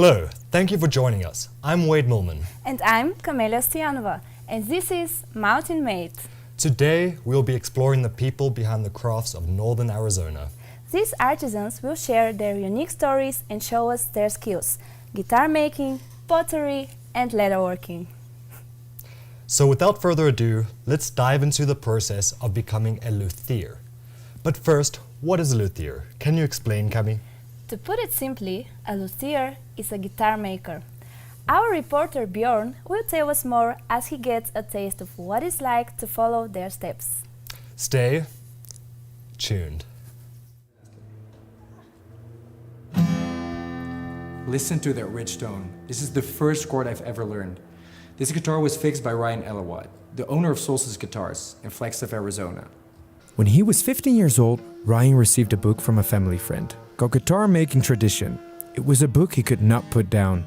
Hello, thank you for joining us. I'm Wade Millman. And I'm Camelia Stoyanova, and this is Mountain Made. Today, we'll be exploring the people behind the crafts of northern Arizona. These artisans will share their unique stories and show us their skills: guitar making, pottery, and leatherworking. So without further ado, let's dive into the process of becoming a luthier. But first, what is a luthier? Can you explain, Cami? To put it simply, a luthier is a guitar maker. Our reporter Bjorn will tell us more as he gets a taste of what it's like to follow their steps. Stay tuned. Listen to that rich tone. This is the first chord I've ever learned. This guitar was fixed by Ryan Elawad, the owner of Solstice Guitars in Flagstaff, Arizona. When he was 15 years old, Ryan received a book from a family friend called Guitar Making Tradition. It was a book he could not put down.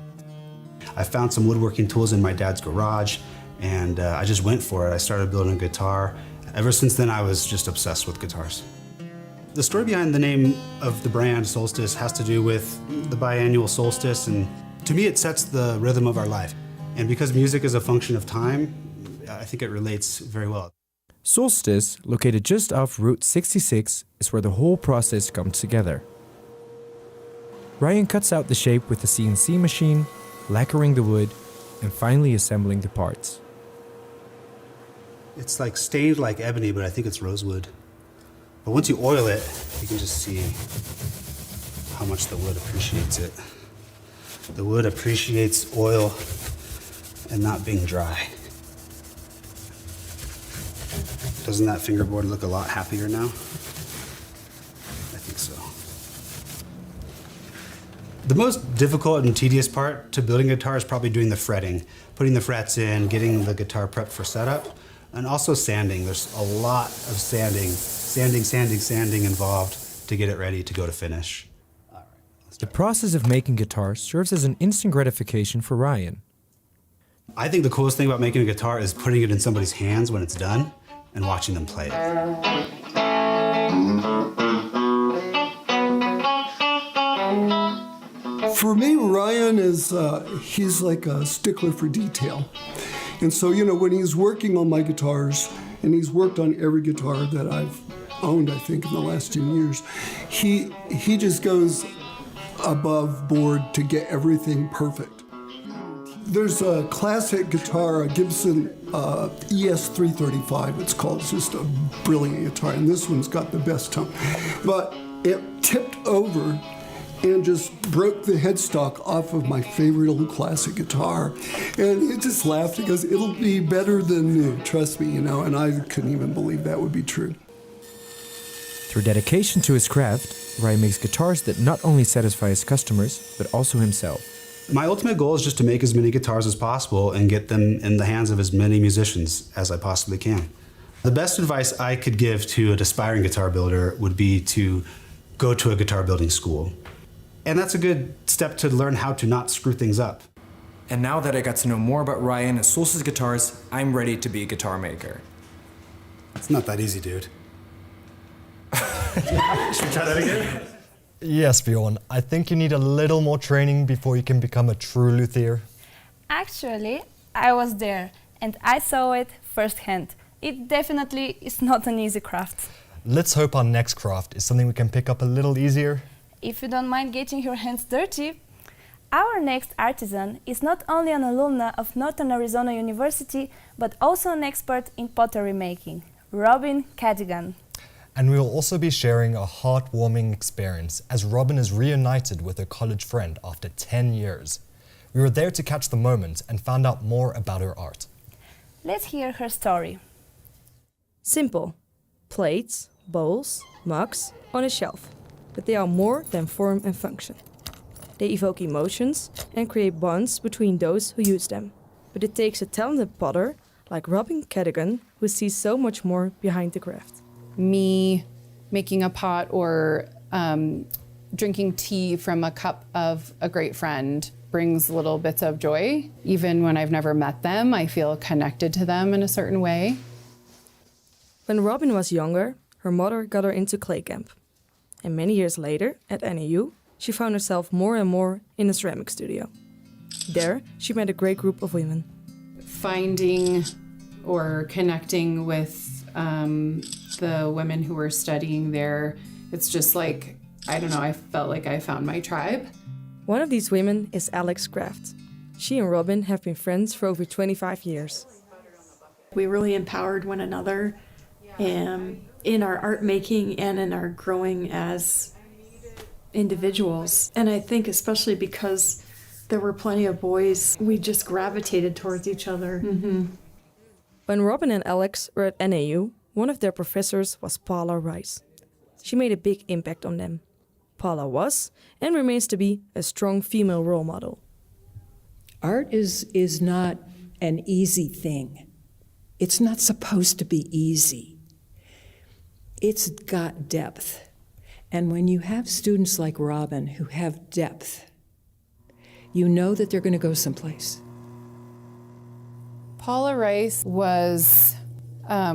I found some woodworking tools in my dad's garage, and I just went for it. I started building a guitar. Ever since then, I was just obsessed with guitars. The story behind the name of the brand, Solstice, has to do with the biannual solstice, and to me it sets the rhythm of our life. And because music is a function of time, I think it relates very well. Solstice, located just off Route 66, is where the whole process comes together. Ryan cuts out the shape with a CNC machine, lacquering the wood, and finally assembling the parts. It's like stained like ebony, but I think it's rosewood. But once you oil it, you can just see how much the wood appreciates it. The wood appreciates oil and not being dry. Doesn't that fingerboard look a lot happier now? I think so. The most difficult and tedious part to building a guitar is probably doing the fretting, putting the frets in, getting the guitar prepped for setup, and also sanding. There's a lot of sanding involved to get it ready to go to finish. The process of making guitars serves as an instant gratification for Ryan. I think the coolest thing about making a guitar is putting it in somebody's hands when it's done and watching them play it. For me, Ryan is, he's like a stickler for detail. And so, you know, when he's working on my guitars, and he's worked on every guitar that I've owned, I think, in the last 10 years, he just goes above board to get everything perfect. There's a classic guitar, a Gibson ES335, it's called. It's just a brilliant guitar, and this one's got the best tone. But it tipped over and just broke the headstock off of my favorite old classic guitar. And he just laughed. He goes, "It'll be better than new, trust me," you know, and I couldn't even believe that would be true. Through dedication to his craft, Ryan makes guitars that not only satisfy his customers, but also himself. My ultimate goal is just to make as many guitars as possible and get them in the hands of as many musicians as I possibly can. The best advice I could give to an aspiring guitar builder would be to go to a guitar building school. And that's a good step to learn how to not screw things up. And now that I got to know more about Ryan and Solstice Guitars, I'm ready to be a guitar maker. It's not that easy, dude. Should we try that again? Yes, Bjorn, I think you need a little more training before you can become a true luthier. Actually, I was there, and I saw it firsthand. It definitely is not an easy craft. Let's hope our next craft is something we can pick up a little easier. If you don't mind getting your hands dirty. Our next artisan is not only an alumna of Northern Arizona University, but also an expert in pottery making, Robin Catigan. And we will also be sharing a heartwarming experience as Robin is reunited with her college friend after 10 years. We were there to catch the moment and found out more about her art. Let's hear her story. Simple. Plates, bowls, mugs on a shelf. But they are more than form and function. They evoke emotions and create bonds between those who use them. But it takes a talented potter like Robin Catigan who sees so much more behind the craft. Me making a pot or drinking tea from a cup of a great friend brings little bits of joy. Even when I've never met them, I feel connected to them in a certain way. When Robin was younger, her mother got her into clay camp. And many years later, at NAU, she found herself more and more in a ceramic studio. There, she met a great group of women. Finding or connecting with the women who were studying there, it's just like, I don't know, I felt like I found my tribe. One of these women is Alex Kraft. She and Robin have been friends for over 25 years. We really empowered one another in our art making and in our growing as individuals. And I think especially because there were plenty of boys, we just gravitated towards each other. Mm-hmm. When Robin and Alex were at NAU, one of their professors was Paula Rice. She made a big impact on them. Paula was, and remains to be, a strong female role model. Art is not an easy thing. It's not supposed to be easy. It's got depth. And when you have students like Robin who have depth, you know that they're going to go someplace. Paula Rice was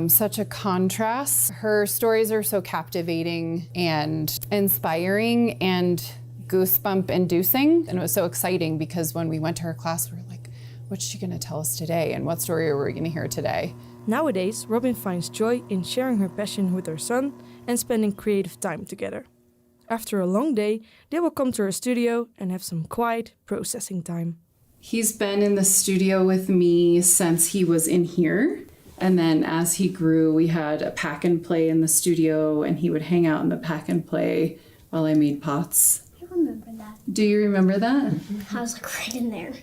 such a contrast. Her stories are so captivating and inspiring and goosebump inducing. And it was so exciting because when we went to her class, we were like, what's she going to tell us today? And what story are we going to hear today? Nowadays, Robin finds joy in sharing her passion with her son and spending creative time together. After a long day, they will come to her studio and have some quiet processing time. He's been in the studio with me since he was in here. And then as he grew, we had a pack and play in the studio, and he would hang out in the pack and play while I made pots. I remember that. Do you remember that? I was like right in there.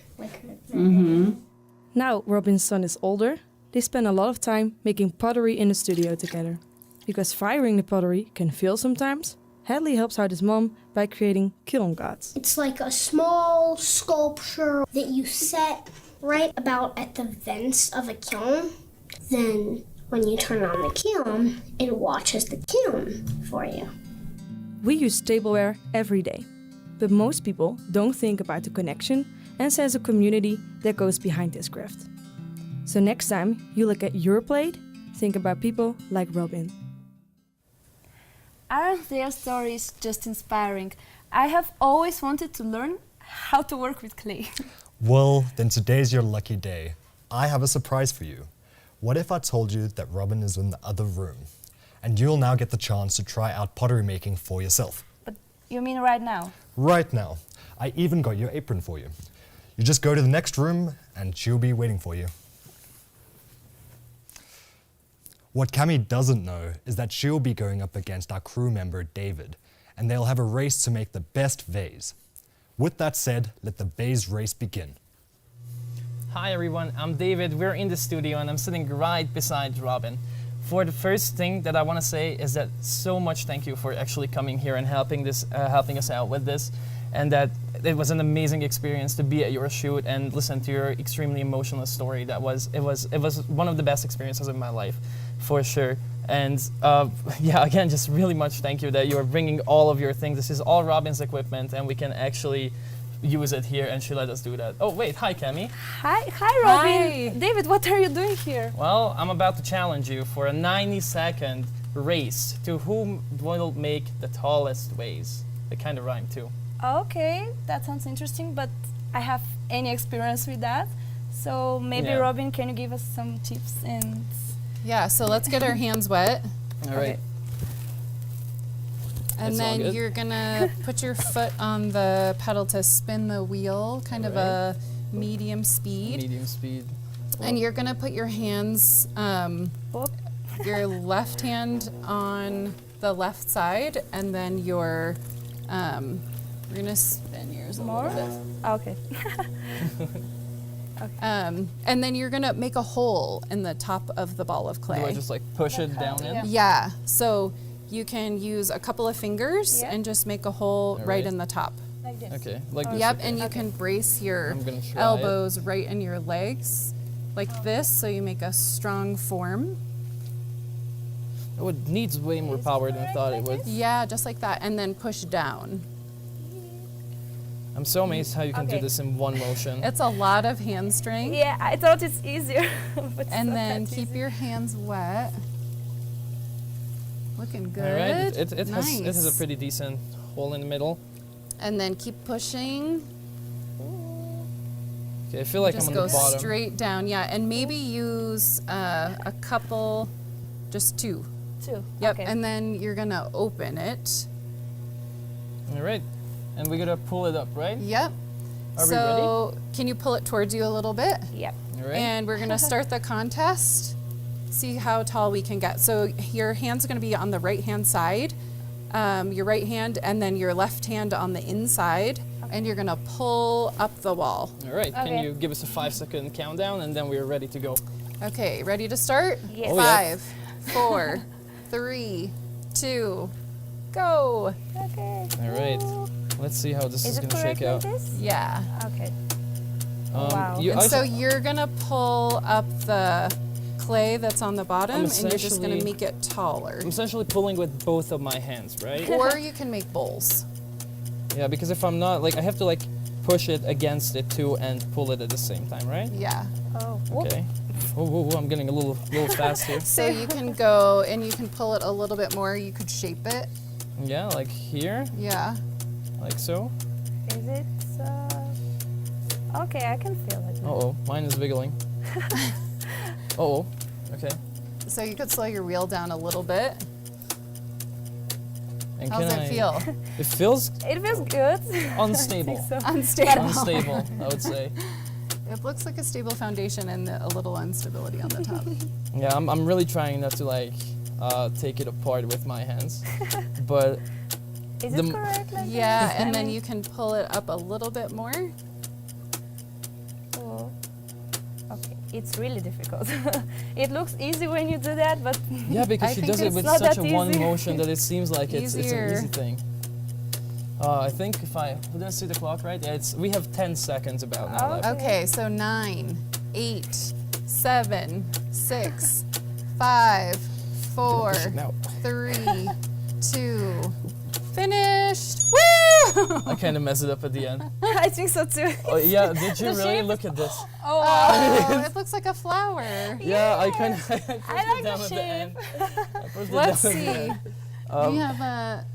Now Robin's son is older. They spend a lot of time making pottery in the studio together. Because firing the pottery can fail sometimes, Hadley helps out his mom by creating kiln gods. It's like a small sculpture that you set right about at the vents of a kiln. Then when you turn on the kiln, it watches the kiln for you. We use tableware every day, but most people don't think about the connection and sense of community that goes behind this craft. So next time you look at your plate, think about people like Robin. Aren't their stories just inspiring? I have always wanted to learn how to work with clay. Well, then today's your lucky day. I have a surprise for you. What if I told you that Robin is in the other room? And you'll now get the chance to try out pottery making for yourself. But you mean right now? Right now. I even got your apron for you. You just go to the next room and she'll be waiting for you. What Cami doesn't know is that she'll be going up against our crew member David, and they'll have a race to make the best vase. With that said, let the vase race begin. Hi everyone, I'm David. We're in the studio and I'm sitting right beside Robin. For the first thing that I want to say is that so much thank you for actually coming here and helping us out with this, and that it was an amazing experience to be at your shoot and listen to your extremely emotional story. It was one of the best experiences of my life, for sure. And yeah, again, just really much thank you that you're bringing all of your things. This is all Robin's equipment, and we can actually use it here, and she let us do that. Oh wait, hi Cami. Hi Robin. Hi. David, what are you doing here? Well, I'm about to challenge you for a 90-second race to whom will make the tallest vase. They kind of rhyme too. Okay, that sounds interesting, but I have any experience with that. So maybe Robin, can you give us some tips and... Yeah, so let's get our hands wet. All right. Okay. And then you're gonna put your foot on the pedal to spin the wheel, kind of a medium speed. Medium speed. And you're gonna put your hands, your left hand on the left side, and then your, we're gonna spin yours a little bit. Okay. Okay. And then you're gonna make a hole in the top of the ball of clay. Do I just like push it down in? Yeah. So you can use a couple of fingers and just make a hole right in the top. Like this. Okay, like this. Yep, and you can brace your elbows right in your legs, like this, so you make a strong form. Oh, it needs way more power than I thought it would. Yeah, just like that, and then push down. I'm so amazed how you can do this in one motion. It's a lot of hand strength. Yeah, I thought it's easier. But and then keep your hands wet. Looking good. All right, it nice. has a pretty decent hole in the middle. And then keep pushing. Okay, I feel like Just I'm go on the bottom. straight down, yeah. And maybe use a couple, just two. Two. Yep, Okay. and then you're gonna open it. All right, and we're gonna pull it up, right? Yep. Are we So can you pull it towards you a little bit? Yep. All right. And we're gonna start the contest. See how tall we can get. So your hand's gonna be on the right-hand side, your right hand, and then your left hand on the inside, and you're gonna pull up the wall. All right, Okay. can you give us a 5-second countdown and then we're ready to go? Okay, ready to start? Yes. Oh, yeah. 5, 4, 3, 2, go. Okay. All right, let's see how this is Is it gonna correct shake out. like this? Yeah. Okay. Wow. And so you're gonna pull up the clay that's on the bottom, I'm and you're just gonna essentially- make it taller. I'm essentially pulling with both of my hands, right? Or you can make bowls. Yeah, because if I'm not, like, I have to like push it against it too and pull it at the same time, right? Yeah. Oh. Okay. Whoa, whoa, whoa, I'm getting a little fast here. So you can go and you can pull it a little bit more. You could shape it. Yeah, like here, Yeah. like so. Is it? Okay, I can feel it. now. Uh-oh, mine is wiggling. Uh-oh, okay. So you could slow your wheel down a little bit. And How's can it I- feel? It feels It feels good. unstable. I think so. Unstable. Unstable, I would say. It looks like a stable foundation and a little instability on the top. Yeah, I'm really trying not to like take it apart with my hands, but Is The it m- correct? Like Yeah, this? and then you can pull it up a little bit more. Oh. Okay, it's really difficult. It looks easy when you do that, but yeah, because I she think does it it's with not such that a one easy. motion that it seems like it's an Easier. easy thing. I think if I did I see the clock right? Yeah, we have 10 seconds about now left. Okay, so 9, 8, 7, 6, 5, 4, Push it now. 3, 2, finished. Woo! I kind of messed it up at the end. I think so too. Oh yeah, did you The really shape? look at this? Oh wow. Oh, it looks like a flower. Yeah, I kind of pushed like it down the at the end. I pushed it Let's down at the see. end. We have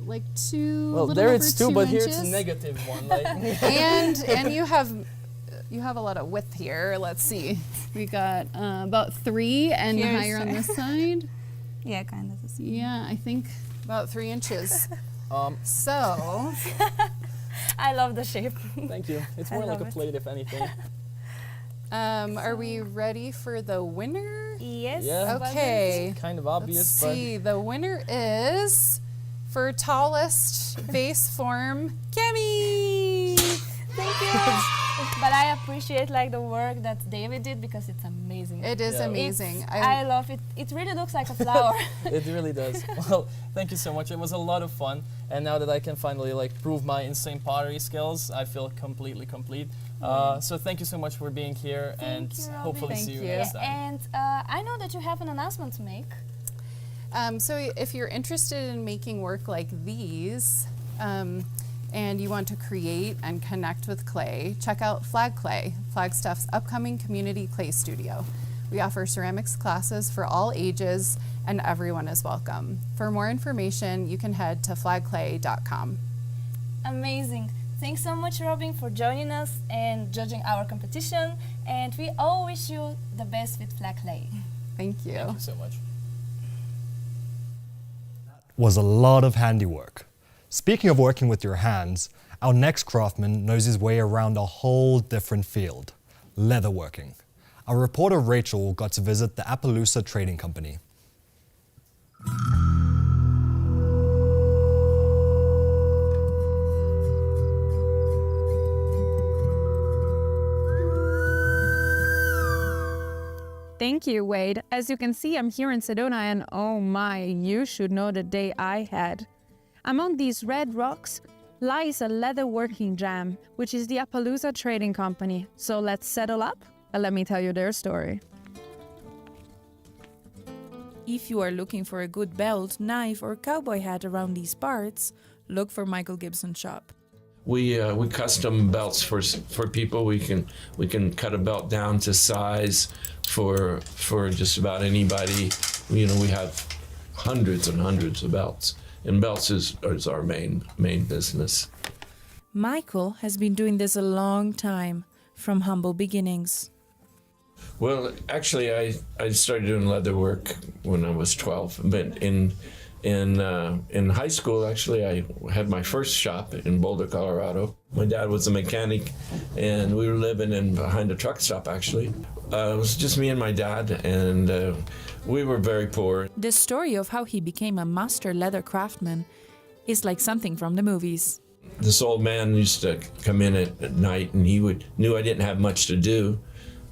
like two. Well, little there over it's 2, 2 but here inches. it's negative 1. Like and you have a lot of width here. Let's see. We got about 3 and Here's- higher on this side. Yeah, kind of. Yeah, I think about 3 inches. Um, So I love the shape. thank you. It's I more like love a it. plate, if anything. are we ready for the winner? Yes. Yeah. Okay. Kind of Let's obvious, see. The winner is for tallest vase form, Kemi. Thank you. But I appreciate like the work that David did because it's amazing. It is Yeah. amazing. I love it. It really looks like a flower. but it really does. Well, thank you so much. It was a lot of fun, and now that I can finally like prove my insane pottery skills, I feel completely complete. So thank you so much for being here, and you, Robin. hopefully Thank see you you. next time. And I know that you have an announcement to make. So if you're interested in making work like these, and you want to create and connect with clay, check out Flag Clay, Flagstaff's upcoming community clay studio. We offer ceramics classes for all ages, and everyone is welcome. For more information, you can head to flagclay.com. Amazing. Thanks so much, Robin, for joining us and judging our competition. And we all wish you the best with Flag Clay. Thank you. Thank you so much. Was a lot of handiwork. Speaking of working with your hands, our next craftsman knows his way around a whole different field, leatherworking. Our reporter Rachel got to visit the Appaloosa Trading Company. Thank you, Wade. As you can see, I'm here in Sedona, and oh my, you should know the day I had. Among these red rocks lies a leatherworking jam, which is the Appaloosa Trading Company. So let's settle up and let me tell you their story. If you are looking for a good belt, knife, or cowboy hat around these parts, look for Michael Gibson's shop. We custom belts for people. We can cut a belt down to size for just about anybody. You know, we have hundreds and hundreds of belts, and belts is our main business. Michael has been doing this a long time, from humble beginnings. Well, actually, I started doing leather work when I was 12, but in high school, actually, I had my first shop in Boulder, Colorado. My dad was a mechanic, and we were living behind a truck stop, actually. It was just me and my dad, and we were very poor. The story of how he became a master leather craftsman is like something from the movies. This old man used to come in at night, and he knew I didn't have much to do.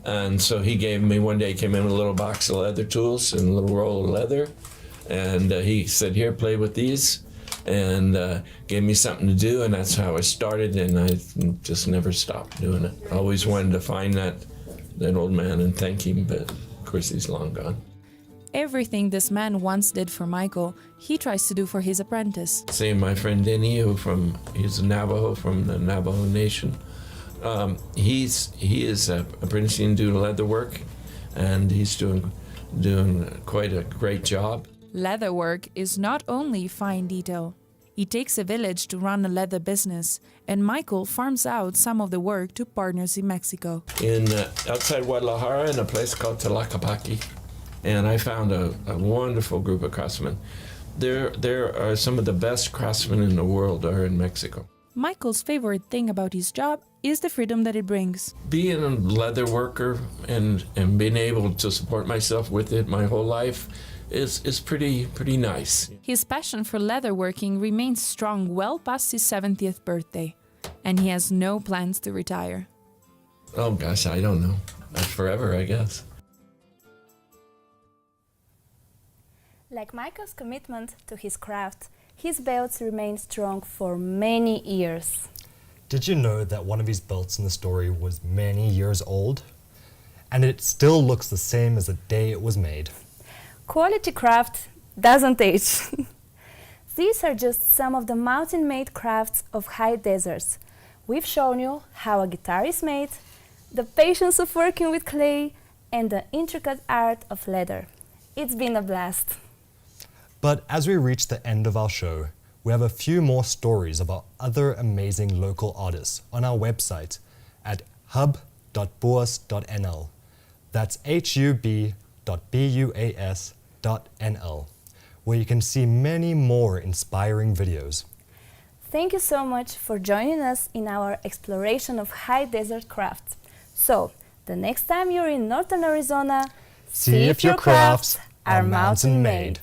And so he one day came in with a little box of leather tools and a little roll of leather. And he said, "Here, play with these," and gave me something to do, and that's how I started, and I just never stopped doing it. I always wanted to find that old man and thank him, but of course he's long gone. Everything this man once did for Michael, he tries to do for his apprentice. Same my friend Denny, he's a Navajo from the Navajo Nation. He is apprenticing to do leather work, and he's doing quite a great job. Leather work is not only fine detail. It takes a village to run a leather business, and Michael farms out some of the work to partners in Mexico. Outside Guadalajara, in a place called Tlaquepaque, and I found a wonderful group of craftsmen. There are some of the best craftsmen in the world are in Mexico. Michael's favorite thing about his job is the freedom that it brings. Being a leather worker and being able to support myself with it my whole life is pretty nice. His passion for leatherworking remains strong well past his 70th birthday, and he has no plans to retire. Oh gosh, I don't know. Forever, I guess. Like Michael's commitment to his craft, his belts remain strong for many years. Did you know that one of his belts in the story was many years old? And it still looks the same as the day it was made. Quality craft doesn't age. These are just some of the mountain-made crafts of high deserts. We've shown you how a guitar is made, the patience of working with clay, and the intricate art of leather. It's been a blast. But as we reach the end of our show, we have a few more stories about other amazing local artists on our website at hub.buas.nl. That's hub.buas.nl, where you can see many more inspiring videos. Thank you so much for joining us in our exploration of high desert crafts. So, the next time you're in northern Arizona, see if your crafts are mountain-made.